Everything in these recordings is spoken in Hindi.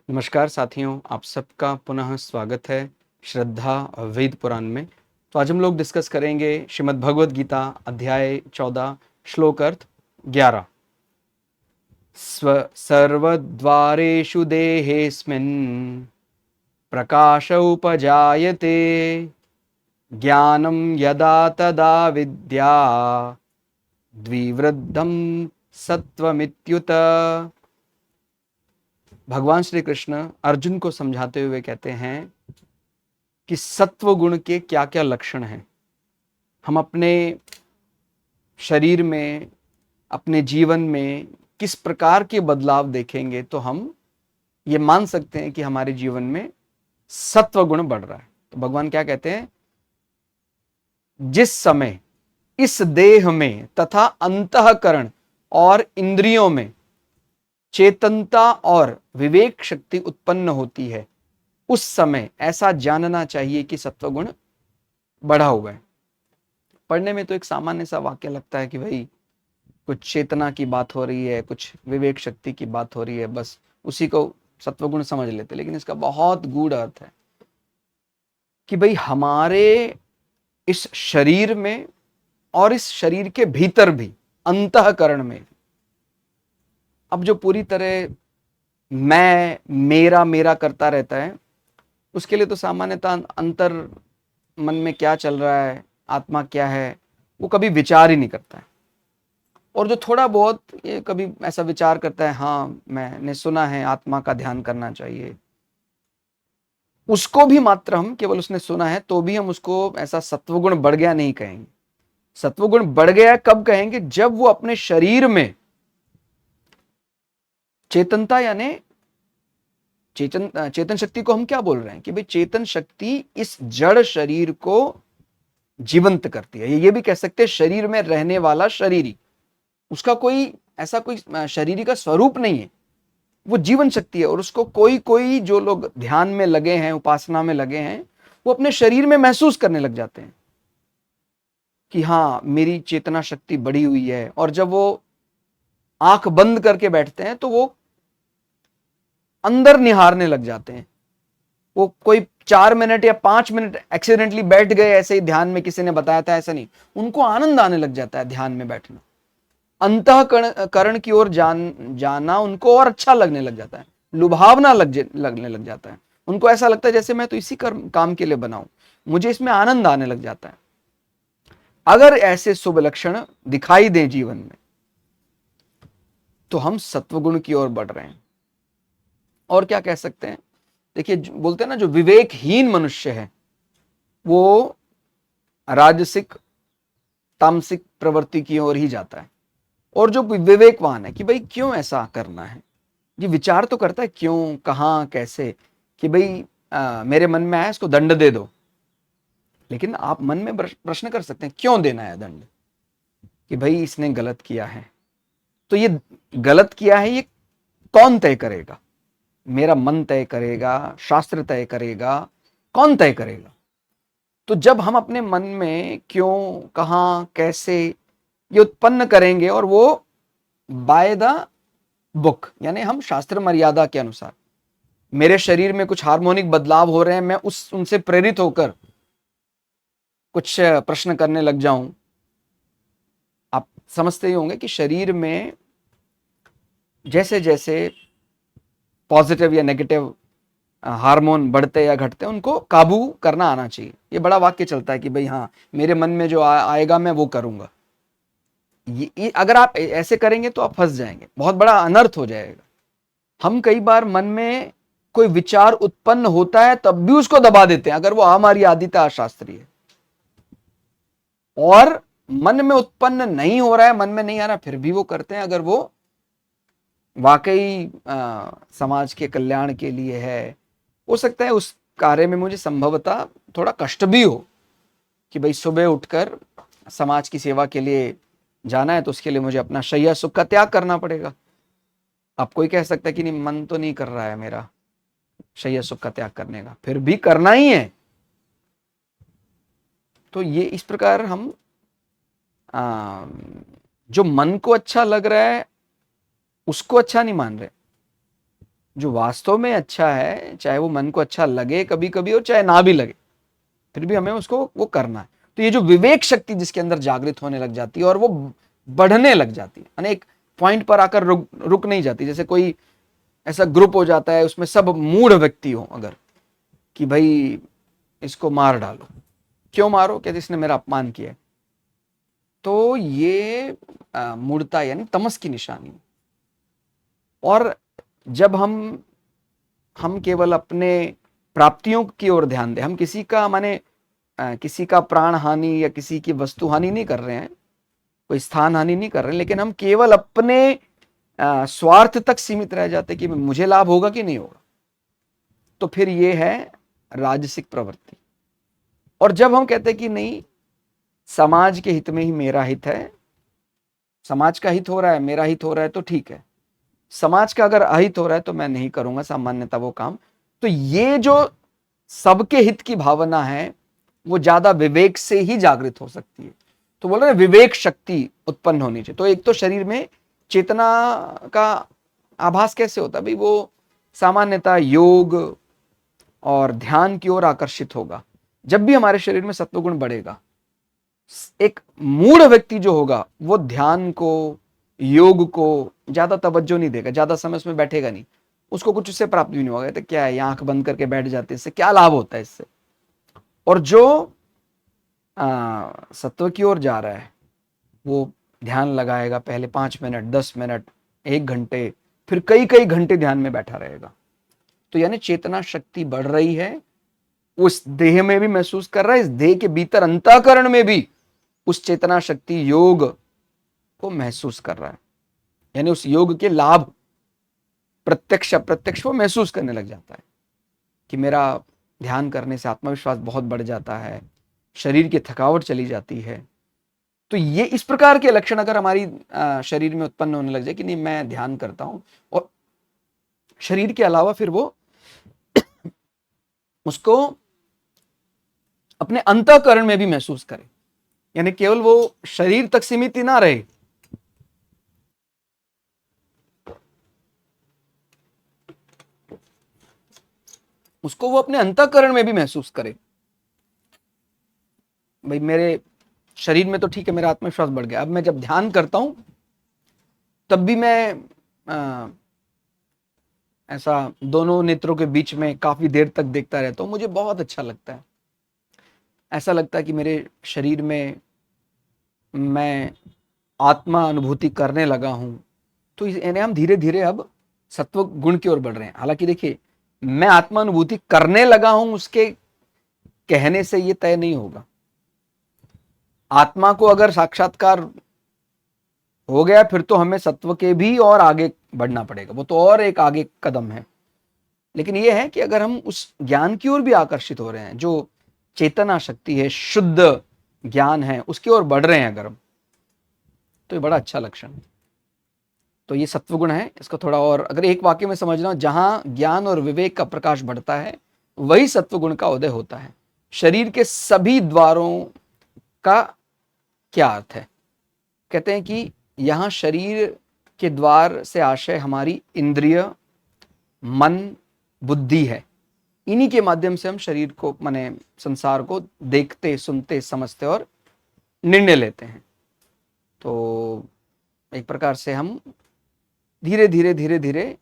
नमस्कार साथियों, आप सबका पुनः स्वागत है श्रद्धा वेद पुराण में। तो आज हम लोग डिस्कस करेंगे श्रीमद् भगवद गीता अध्याय 14 श्लोक अर्थ 11। सर्वद्वारेषु देहेऽस्मिन् प्रकाश उपजायते ज्ञानं यदा तदा विद्या द्विवृद्धं सत्वमित्युत। भगवान श्री कृष्ण अर्जुन को समझाते हुए कहते हैं कि सत्व गुण के क्या क्या लक्षण हैं। हम अपने शरीर में, अपने जीवन में किस प्रकार के बदलाव देखेंगे तो हम ये मान सकते हैं कि हमारे जीवन में सत्व गुण बढ़ रहा है। तो भगवान क्या कहते हैं, जिस समय इस देह में तथा अंतःकरण और इंद्रियों में चेतनता और विवेक शक्ति उत्पन्न होती है, उस समय ऐसा जानना चाहिए कि सत्वगुण बढ़ा हुआ है। पढ़ने में तो एक सामान्य सा वाक्य लगता है कि भाई कुछ चेतना की बात हो रही है, कुछ विवेक शक्ति की बात हो रही है, बस उसी को सत्वगुण समझ लेते। लेकिन इसका बहुत गूढ़ अर्थ है कि भाई हमारे इस शरीर में और इस शरीर के भीतर भी, अंतःकरण में, अब जो पूरी तरह मैं मेरा मेरा करता रहता है, उसके लिए तो सामान्यतः अंतर मन में क्या चल रहा है, आत्मा क्या है, वो कभी विचार ही नहीं करता है। और जो थोड़ा बहुत ये कभी ऐसा विचार करता है, हाँ मैंने सुना है आत्मा का ध्यान करना चाहिए, उसको भी मात्र हम केवल उसने सुना है तो भी हम उसको ऐसा सत्वगुण बढ़ गया नहीं कहेंगे। सत्वगुण बढ़ गया कब कहेंगे, जब वो अपने शरीर में चेतनता, यानी चेतन शक्ति को हम क्या बोल रहे हैं कि भाई चेतन शक्ति इस जड़ शरीर को जीवंत करती है। ये भी कह सकते हैं शरीर में रहने वाला शरीरी, उसका कोई ऐसा कोई शरीरी का स्वरूप नहीं है, वो जीवन शक्ति है। और उसको कोई कोई जो लोग ध्यान में लगे हैं, उपासना में लगे हैं, वो अपने शरीर में महसूस करने लग जाते हैं कि हाँ मेरी चेतना शक्ति बढ़ी हुई है। और जब वो आंख बंद करके बैठते हैं तो वो अंदर निहारने लग जाते हैं। वो कोई 4 मिनट या 5 मिनट एक्सीडेंटली बैठ गए ऐसे ही ध्यान में, किसी ने बताया था ऐसा नहीं, उनको आनंद आने लग जाता है ध्यान में बैठना। अंतःकरण की ओर जाना उनको और अच्छा लगने लग जाता है, लुभावना लगने लग जाता है। उनको ऐसा लगता है जैसे मैं तो इसी काम के लिए बनाऊं, मुझे इसमें आनंद आने लग जाता है। अगर ऐसे शुभ लक्षण दिखाई दें जीवन में तो हम सत्वगुण की ओर बढ़ रहे हैं। और क्या कह सकते हैं, देखिए बोलते हैं ना, जो विवेकहीन मनुष्य है वो राजसिक तामसिक प्रवृत्ति की ओर ही जाता है। और जो विवेकवान है कि भाई क्यों ऐसा करना है, ये विचार तो करता है क्यों, कहां, कैसे, कि भाई मेरे मन में आया इसको दंड दे दो। लेकिन आप मन में प्रश्न कर सकते हैं क्यों देना है दंड, कि भाई इसने गलत किया है, तो ये गलत किया है ये कौन तय करेगा? मेरा मन तय करेगा, शास्त्र तय करेगा, कौन तय करेगा? तो जब हम अपने मन में क्यों, कहां, कैसे ये उत्पन्न करेंगे और वो बाय द बुक, यानी हम शास्त्र मर्यादा के अनुसार, मेरे शरीर में कुछ हार्मोनिक बदलाव हो रहे हैं, मैं उनसे प्रेरित होकर कुछ प्रश्न करने लग जाऊं। आप समझते ही होंगे कि शरीर में जैसे जैसे पॉजिटिव या नेगेटिव हार्मोन बढ़ते या घटते, उनको काबू करना आना चाहिए। ये बड़ा वाक्य चलता है कि भाई हाँ मेरे मन में जो आएगा मैं वो करूंगा। ये अगर आप ऐसे करेंगे तो आप फंस जाएंगे, बहुत बड़ा अनर्थ हो जाएगा। हम कई बार मन में कोई विचार उत्पन्न होता है तब भी उसको दबा देते हैं, अगर वो हमारी आदिता अशास्त्रीय है। और मन में उत्पन्न नहीं हो रहा है, मन में नहीं आ रहा, फिर भी वो करते हैं, अगर वो वाकई समाज के कल्याण के लिए है। हो सकता है उस कार्य में मुझे संभवतः थोड़ा कष्ट भी हो कि भाई सुबह उठकर समाज की सेवा के लिए जाना है, तो उसके लिए मुझे अपना शैया सुख का त्याग करना पड़ेगा। अब कोई कह सकता है कि नहीं, मन तो नहीं कर रहा है मेरा शैया सुख का त्याग करने का, फिर भी करना ही है। तो ये इस प्रकार हम जो मन को अच्छा लग रहा है उसको अच्छा नहीं मान रहे, जो वास्तव में अच्छा है, चाहे वो मन को अच्छा लगे कभी कभी और चाहे ना भी लगे, फिर भी हमें उसको वो करना है। तो ये जो विवेक शक्ति जिसके अंदर जागृत होने लग जाती है और वो बढ़ने लग जाती है, यानी एक पॉइंट पर आकर रुक नहीं जाती। जैसे कोई ऐसा ग्रुप हो जाता है, उसमें सब मूढ़ व्यक्ति हो अगर, कि भाई इसको मार डालो, क्यों मारो, कहते इसने मेरा अपमान किया, तो ये मूढ़ता यानी तमस की निशानी। और जब हम केवल अपने प्राप्तियों की ओर ध्यान दें, हम किसी का माने किसी का प्राण हानि या किसी की वस्तु हानि नहीं कर रहे हैं, कोई स्थान हानि नहीं कर रहे हैं, लेकिन हम केवल अपने स्वार्थ तक सीमित रह जाते कि मुझे लाभ होगा कि नहीं होगा, तो फिर ये है राजसिक प्रवृत्ति। और जब हम कहते हैं कि नहीं, समाज के हित में ही मेरा हित है, समाज का हित हो रहा है, मेरा हित हो रहा है, तो ठीक है, समाज का अगर अहित हो रहा है तो मैं नहीं करूंगा सामान्यतः वो काम। तो ये जो सबके हित की भावना है वो ज्यादा विवेक से ही जागृत हो सकती है। तो बोल रहे विवेक शक्ति उत्पन्न होनी चाहिए। तो एक तो शरीर में चेतना का आभास कैसे होता है भाई, वो सामान्यतः योग और ध्यान की ओर आकर्षित होगा। जब भी हमारे शरीर में सत्वगुण बढ़ेगा, एक मूढ़ व्यक्ति जो होगा वो ध्यान को, योग को ज्यादा तवज्जो नहीं देगा, ज्यादा समय उसमें बैठेगा नहीं, उसको कुछ उससे प्राप्त भी नहीं होगा। तो क्या है, आंख बंद करके बैठ जाते हैं, इससे क्या लाभ होता है इससे। और जो सत्व की ओर जा रहा है वो ध्यान लगाएगा, पहले 5 मिनट, 10 मिनट, 1 घंटे, फिर कई कई घंटे ध्यान में बैठा रहेगा। तो यानी चेतना शक्ति बढ़ रही है, उस देह में भी महसूस कर रहा है, इस देह के भीतर अंतःकरण में भी उस चेतना शक्ति योग को महसूस कर रहा है, यानी उस योग के लाभ प्रत्यक्ष अप्रत्यक्ष वो महसूस करने लग जाता है कि मेरा ध्यान करने से आत्मविश्वास बहुत बढ़ जाता है, शरीर की थकावट चली जाती है। तो ये इस प्रकार के लक्षण अगर हमारी शरीर में उत्पन्न होने लग जाए कि नहीं मैं ध्यान करता हूं, और शरीर के अलावा फिर वो उसको अपने अंतःकरण में भी महसूस करे, यानी केवल वो शरीर तक सीमित ही ना रहे, उसको वो अपने अंतःकरण में भी महसूस करे। भाई मेरे शरीर में तो ठीक है, मेरा आत्मविश्वास बढ़ गया, अब मैं जब ध्यान करता हूं तब भी मैं ऐसा दोनों नेत्रों के बीच में काफी देर तक देखता रहता हूं, मुझे बहुत अच्छा लगता है। ऐसा लगता है कि मेरे शरीर में मैं आत्मा अनुभूति करने लगा हूं। तो यानी हम धीरे धीरे अब सत्व गुण की ओर बढ़ रहे हैं। हालांकि देखिए, मैं आत्मा अनुभूति करने लगा हूं उसके कहने से ये तय नहीं होगा। आत्मा को अगर साक्षात्कार हो गया फिर तो हमें सत्व के भी और आगे बढ़ना पड़ेगा, वो तो और एक आगे कदम है। लेकिन यह है कि अगर हम उस ज्ञान की ओर भी आकर्षित हो रहे हैं, जो चेतना शक्ति है, शुद्ध ज्ञान है, उसकी ओर बढ़ रहे हैं अगर हम, तो ये बड़ा अच्छा लक्षण है। तो ये सत्वगुण है। इसको थोड़ा और अगर एक वाक्य में समझना हो, जहां ज्ञान और विवेक का प्रकाश बढ़ता है वही सत्वगुण का उदय होता है। शरीर के सभी द्वारों का क्या अर्थ है, कहते हैं कि यहां शरीर के द्वार से आशय हमारी इंद्रिय, मन, बुद्धि है। इन्हीं के माध्यम से हम शरीर को माने संसार को देखते, सुनते, समझते और निर्णय लेते हैं। तो एक प्रकार से हम धीरे धीरे धीरे धीरे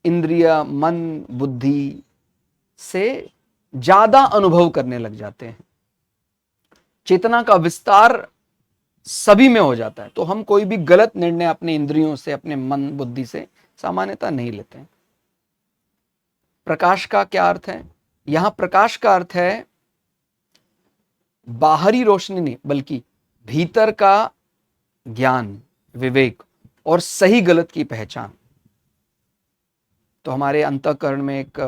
इंद्रिय, मन, बुद्धि से ज्यादा अनुभव करने लग जाते हैं, चेतना का विस्तार सभी में हो जाता है। तो हम कोई भी गलत निर्णय अपने इंद्रियों से, अपने मन बुद्धि से सामान्यतः नहीं लेते हैं। प्रकाश का क्या अर्थ है, यहां प्रकाश का अर्थ है बाहरी रोशनी नहीं बल्कि भीतर का ज्ञान, विवेक और सही गलत की पहचान। तो हमारे अंतःकरण में एक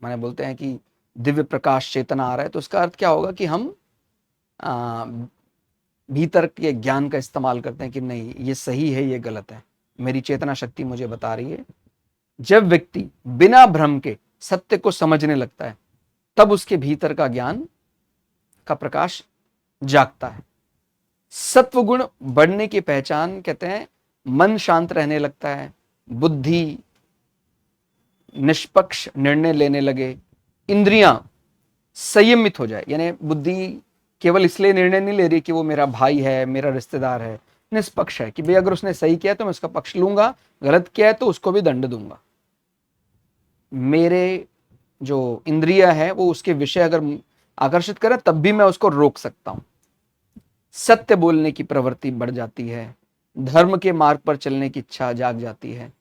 माने बोलते हैं कि दिव्य प्रकाश चेतना आ रहा है, तो उसका अर्थ क्या होगा कि हम भीतर के ज्ञान का इस्तेमाल करते हैं कि नहीं ये सही है, ये गलत है, मेरी चेतना शक्ति मुझे बता रही है। जब व्यक्ति बिना भ्रम के सत्य को समझने लगता है तब उसके भीतर का ज्ञान का प्रकाश जागता है। सत्व गुण बढ़ने की पहचान कहते हैं मन शांत रहने लगता है, बुद्धि निष्पक्ष निर्णय लेने लगे, इंद्रियां संयमित हो जाए, यानी बुद्धि केवल इसलिए निर्णय नहीं ले रही कि वो मेरा भाई है, मेरा रिश्तेदार है, निष्पक्ष है कि भाई अगर उसने सही किया तो मैं उसका पक्ष लूंगा, गलत किया है तो उसको भी दंड दूंगा। मेरे जो इंद्रिया है वो उसके विषय अगर आकर्षित करे तब भी मैं उसको रोक सकता हूं। सत्य बोलने की प्रवृत्ति बढ़ जाती है, धर्म के मार्ग पर चलने की इच्छा जाग जाती है।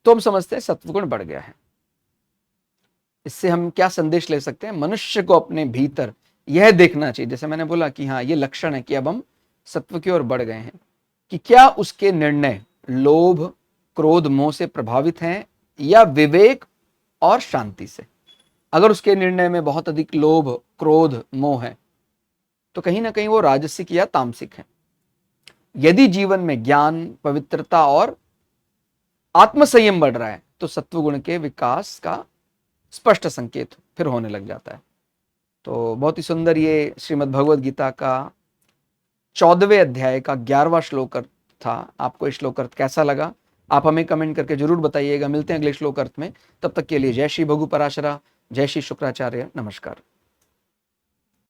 तो हम समझते हैं सत्वगुण बढ़ गया है। इससे हम क्या संदेश ले सकते हैं? मनुष्य को अपने भीतर यह देखना चाहिए, जैसे मैंने बोला कि हाँ ये लक्षण है कि अब हम सत्व की ओर बढ़ गए हैं, कि क्या उसके निर्णय लोभ, क्रोध, मोह से प्रभावित हैं या विवेक और शांति से। अगर उसके निर्णय में बहुत अधिक लोभ, क्रोध, मोह है तो कहीं ना कहीं वो राजसिक या तामसिक है। यदि जीवन में ज्ञान, पवित्रता और आत्मसंयम बढ़ रहा है तो सत्वगुण के विकास का स्पष्ट संकेत फिर होने लग जाता है। तो बहुत ही सुंदर ये श्रीमद् भगवद गीता का 14वें अध्याय का 11वां श्लोक अर्थ था। आपको श्लोक अर्थ कैसा लगा आप हमें कमेंट करके जरूर बताइएगा। मिलते हैं अगले श्लोक अर्थ में, तब तक के लिए जय श्री भगु पराशरा, जय श्री शुक्राचार्य, नमस्कार।